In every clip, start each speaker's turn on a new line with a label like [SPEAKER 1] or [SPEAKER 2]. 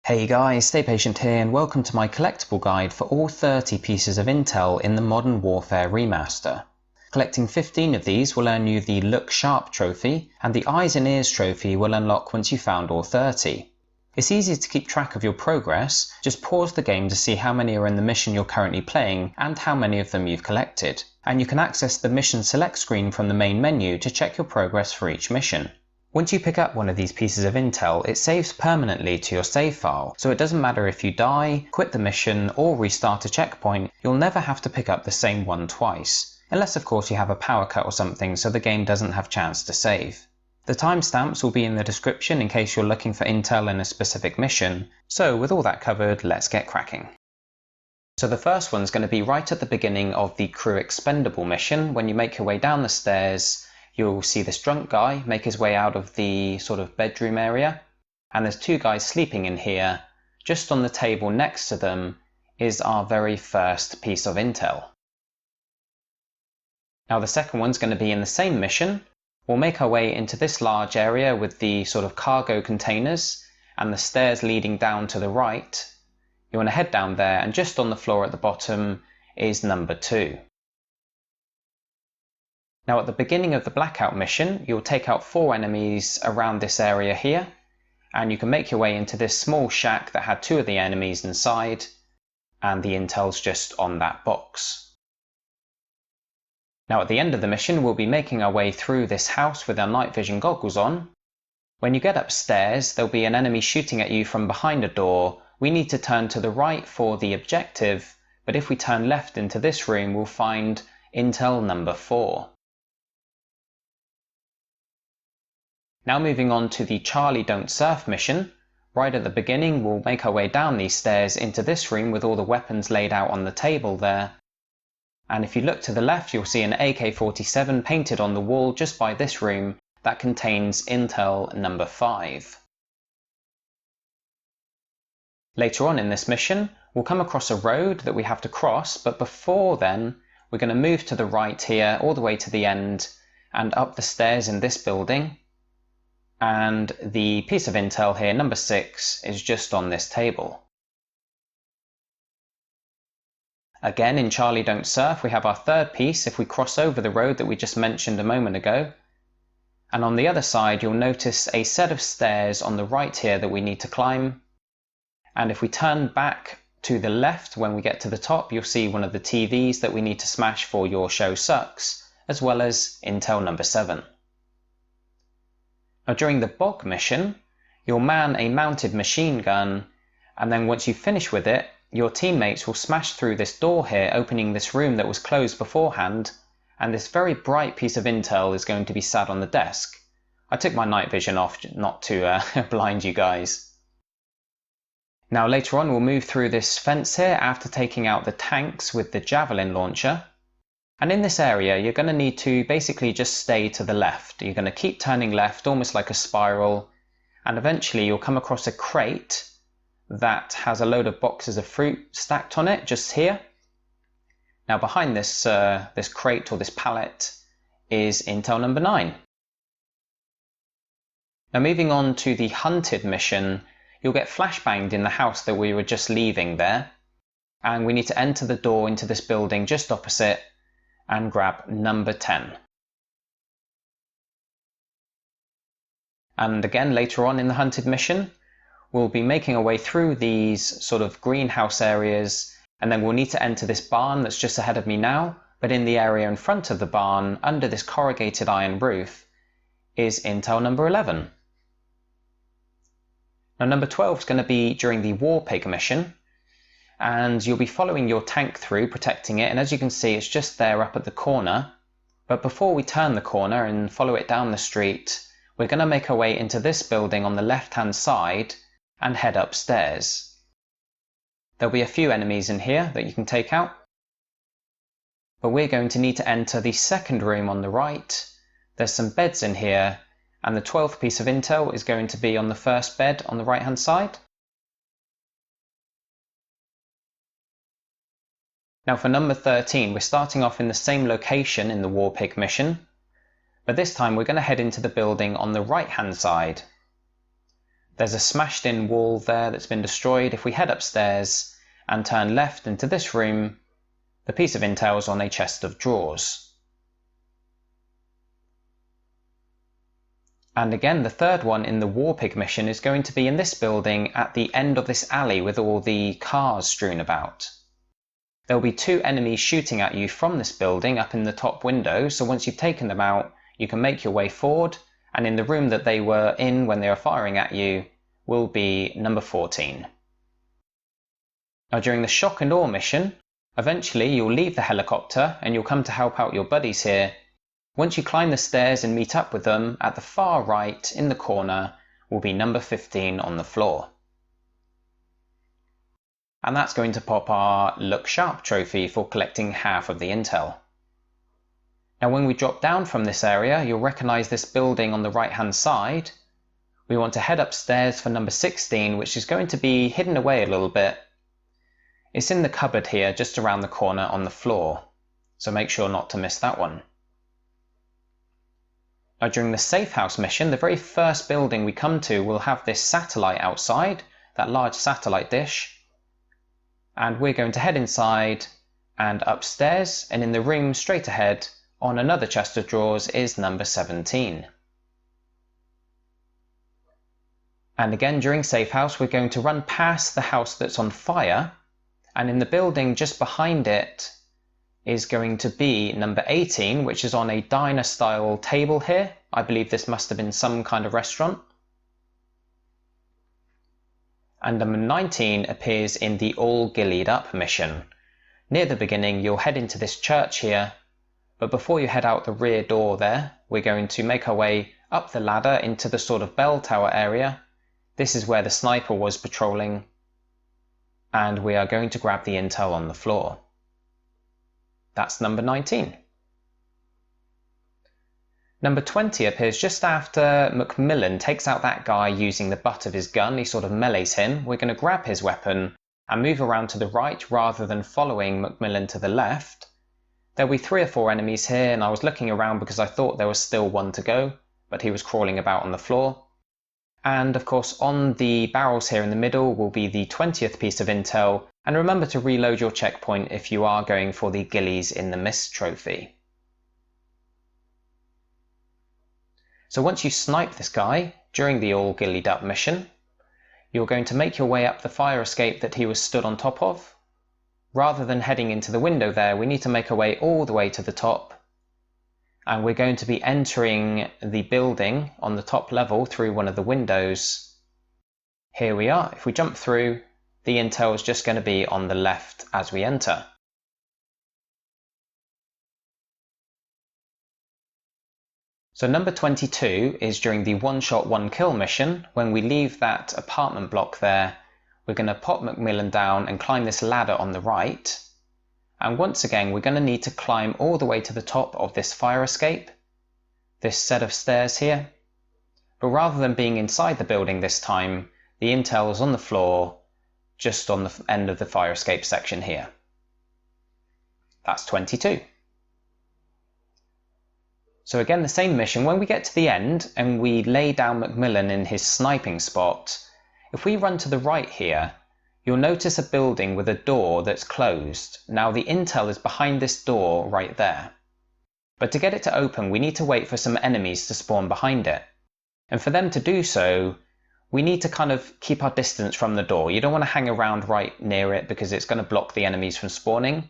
[SPEAKER 1] Hey guys, stay-patient here and welcome to my collectible guide for all 30 pieces of intel in the Modern Warfare Remaster. Collecting 15 of these will earn you the Look Sharp trophy, and the Eyes and Ears trophy will unlock once you've found all 30. It's easy to keep track of your progress, just pause the game to see how many are in the mission you're currently playing and how many of them you've collected. And you can access the mission select screen from the main menu to check your progress for each mission. Once you pick up one of these pieces of intel, it saves permanently to your save file, so it doesn't matter if you die, quit the mission, or restart a checkpoint, you'll never have to pick up the same one twice. Unless of course you have a power cut or something so the game doesn't have chance to save. The timestamps will be in the description in case you're looking for intel in a specific mission, so with all that covered, let's get cracking. So the first one's going to be right at the beginning of the Crew Expendable mission. When you make your way down the stairs, you'll see this drunk guy make his way out of the sort of bedroom area, and there's two guys sleeping in here. Just on the table next to them is our very first piece of intel. Now the second one's going to be in the same mission. We'll make our way into this large area with the sort of cargo containers and the stairs leading down to the right. You want to head down there, and just on the floor at the bottom is number 2. Now at the beginning of the Blackout mission, you'll take out 4 enemies around this area here, and you can make your way into this small shack that had 2 of the enemies inside, and the intel's just on that box. Now at the end of the mission, we'll be making our way through this house with our night vision goggles on. When you get upstairs, there'll be an enemy shooting at you from behind a door. We need to turn to the right for the objective, but if we turn left into this room, we'll find intel number 4. Now moving on to the Charlie Don't Surf mission. Right at the beginning, we'll make our way down these stairs into this room with all the weapons laid out on the table there. And if you look to the left, you'll see an AK-47 painted on the wall just by this room that contains intel number 5. Later on in this mission, we'll come across a road that we have to cross, but before then, we're going to move to the right here, all the way to the end, and up the stairs in this building. And the piece of intel here, number 6, is just on this table. Again, in Charlie Don't Surf, we have our third piece if we cross over the road that we just mentioned a moment ago. And on the other side, you'll notice a set of stairs on the right here that we need to climb. And if we turn back to the left when we get to the top, you'll see one of the TVs that we need to smash for Your Show Sucks, as well as intel number 7. Now during the Bog mission, you'll man a mounted machine gun, and then once you finish with it, your teammates will smash through this door here, opening this room that was closed beforehand, and this very bright piece of intel is going to be sat on the desk. I took my night vision off not to blind you guys. Now later on we'll move through this fence here after taking out the tanks with the javelin launcher. And in this area, you're going to need to basically just stay to the left. You're going to keep turning left, almost like a spiral, and eventually you'll come across a crate that has a load of boxes of fruit stacked on it, just here. Now behind this crate or this pallet is intel number 9. Now moving on to the Hunted mission, you'll get flashbanged in the house that we were just leaving there, and we need to enter the door into this building just opposite and grab number 10. And again, later on in the Hunted mission, we'll be making our way through these sort of greenhouse areas, and then we'll need to enter this barn that's just ahead of me now, but in the area in front of the barn, under this corrugated iron roof, is intel number 11. Now number 12 is going to be during the War Pig mission, and you'll be following your tank through, protecting it, and as you can see it's just there up at the corner. But before we turn the corner and follow it down the street, we're going to make our way into this building on the left hand side and head upstairs. There'll be a few enemies in here that you can take out, but we're going to need to enter the second room on the right. There's some beds in here, and the 12th piece of intel is going to be on the first bed on the right hand side. Now for number 13, we're starting off in the same location in the War Pig mission, but this time we're going to head into the building on the right hand side. There's a smashed in wall there that's been destroyed. If we head upstairs and turn left into this room, the piece of intel is on a chest of drawers. And again, the third one in the War Pig mission is going to be in this building at the end of this alley with all the cars strewn about. There'll be two enemies shooting at you from this building up in the top window, so once you've taken them out, you can make your way forward, and in the room that they were in when they were firing at you will be number 14. Now during the shock and awe mission, eventually you'll leave the helicopter and you'll come to help out your buddies here. Once you climb the stairs and meet up with them, at the far right in the corner will be number 15 on the floor. And that's going to pop our Look Sharp trophy for collecting half of the intel. Now when we drop down from this area, you'll recognise this building on the right hand side. We want to head upstairs for number 16, which is going to be hidden away a little bit. It's in the cupboard here, just around the corner on the floor, so make sure not to miss that one. Now during the Safehouse mission, the very first building we come to will have this satellite outside, that large satellite dish. And we're going to head inside and upstairs, and in the room straight ahead on another chest of drawers is number 17. And again during Safehouse we're going to run past the house that's on fire, and in the building just behind it is going to be number 18, which is on a diner style table here. I believe this must have been some kind of restaurant. And number 19 appears in the All Ghillied Up mission. Near the beginning you'll head into this church here, but before you head out the rear door there, we're going to make our way up the ladder into the sort of bell tower area. This is where the sniper was patrolling, and we are going to grab the intel on the floor. That's number 19. Number 20 appears just after Macmillan takes out that guy using the butt of his gun. He sort of melees him. We're going to grab his weapon and move around to the right rather than following Macmillan to the left. There'll be 3 or 4 enemies here, and I was looking around because I thought there was still one to go, but he was crawling about on the floor. And of course on the barrels here in the middle will be the 20th piece of intel, and remember to reload your checkpoint if you are going for the Ghillies in the Mist trophy. So once you snipe this guy during the All Ghillied Up mission, you're going to make your way up the fire escape that he was stood on top of. Rather than heading into the window there, we need to make our way all the way to the top, and we're going to be entering the building on the top level through one of the windows. Here we are. If we jump through, the intel is just going to be on the left as we enter. So number 22 is during the one shot one kill mission. When we leave that apartment block there, we're going to pop Macmillan down and climb this ladder on the right. And once again, we're going to need to climb all the way to the top of this fire escape, this set of stairs here. But rather than being inside the building this time, the intel is on the floor, just on the end of the fire escape section here. That's 22. So again, the same mission. When we get to the end and we lay down Macmillan in his sniping spot, if we run to the right here, you'll notice a building with a door that's closed. Now the intel is behind this door right there. But to get it to open, we need to wait for some enemies to spawn behind it. And for them to do so, we need to kind of keep our distance from the door. You don't want to hang around right near it because it's going to block the enemies from spawning.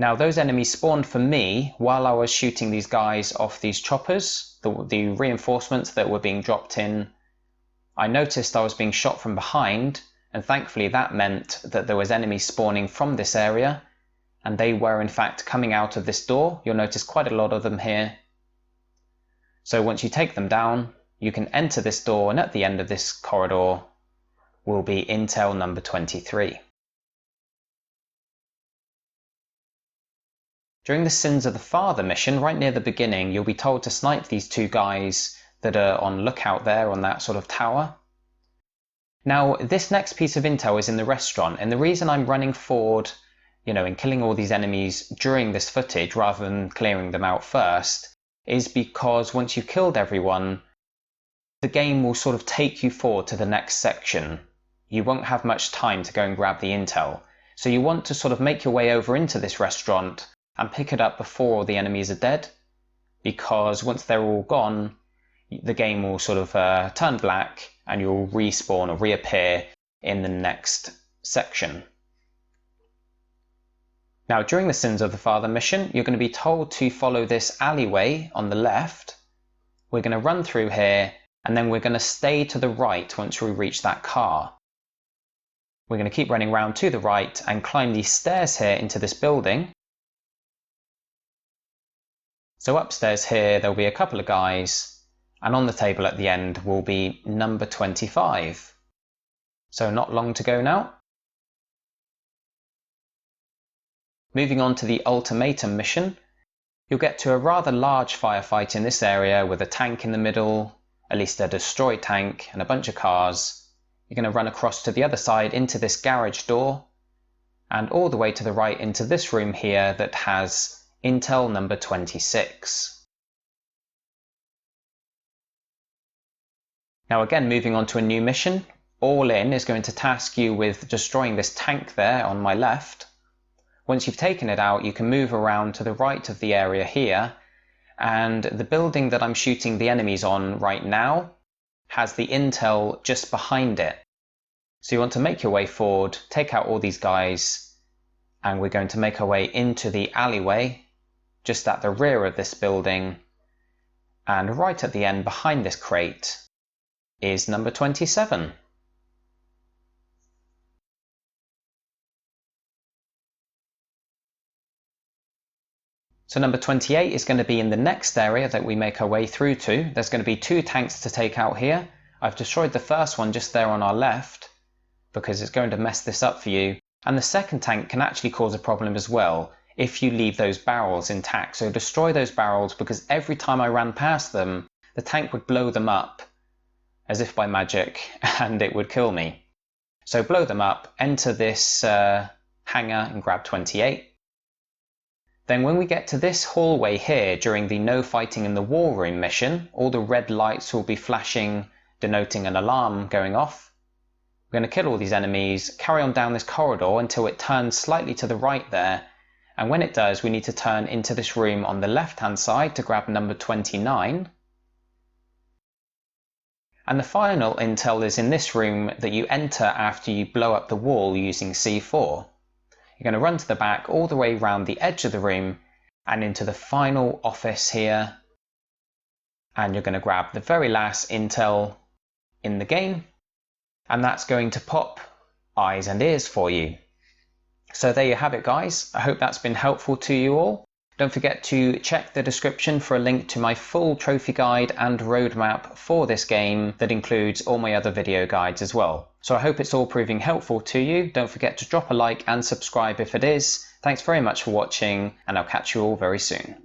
[SPEAKER 1] Now those enemies spawned for me while I was shooting these guys off these choppers, the reinforcements that were being dropped in. I noticed I was being shot from behind, and thankfully that meant that there was enemies spawning from this area, and they were in fact coming out of this door. You'll notice quite a lot of them here. So once you take them down, you can enter this door, and at the end of this corridor will be intel number 23. During the Sins of the Father mission, right near the beginning, you'll be told to snipe these 2 guys that are on lookout there on that sort of tower. Now, this next piece of intel is in the restaurant, and the reason I'm running forward, and killing all these enemies during this footage rather than clearing them out first, is because once you've killed everyone, the game will sort of take you forward to the next section. You won't have much time to go and grab the intel. So you want to sort of make your way over into this restaurant and pick it up before all the enemies are dead, because once they're all gone, the game will sort of turn black and you'll respawn or reappear in the next section. Now, during the Sins of the Father mission, you're going to be told to follow this alleyway on the left. We're going to run through here, and then we're going to stay to the right once we reach that car. We're going to keep running round to the right and climb these stairs here into this building. So upstairs here, there'll be a couple of guys, and on the table at the end will be number 25. So not long to go now. Moving on to the Ultimatum mission, you'll get to a rather large firefight in this area with a tank in the middle, at least a destroyed tank, and a bunch of cars. You're going to run across to the other side into this garage door, and all the way to the right into this room here that has Intel number 26. Now again, moving on to a new mission, All In is going to task you with destroying this tank there on my left. Once you've taken it out, you can move around to the right of the area here, and the building that I'm shooting the enemies on right now has the intel just behind it. So you want to make your way forward, take out all these guys, and we're going to make our way into the alleyway just at the rear of this building, and right at the end behind this crate is number 27. So number 28 is going to be in the next area that we make our way through to. There's going to be 2 tanks to take out here. I've destroyed the first one just there on our left because it's going to mess this up for you. And the second tank can actually cause a problem as well if you leave those barrels intact. So destroy those barrels, because every time I ran past them, the tank would blow them up as if by magic and it would kill me. So blow them up, enter this hangar and grab 28. Then when we get to this hallway here during the No Fighting in the War Room mission, all the red lights will be flashing, denoting an alarm going off. We're going to kill all these enemies, carry on down this corridor until it turns slightly to the right there, and when it does, we need to turn into this room on the left hand side to grab number 29. And the final intel is in this room that you enter after you blow up the wall using C4. You're going to run to the back all the way around the edge of the room and into the final office here, and you're going to grab the very last intel in the game, and that's going to pop eyes and ears for you. So there you have it, guys. I hope that's been helpful to you all. Don't forget to check the description for a link to my full trophy guide and roadmap for this game that includes all my other video guides as well. So I hope it's all proving helpful to you. Don't forget to drop a like and subscribe if it is. Thanks very much for watching, and I'll catch you all very soon.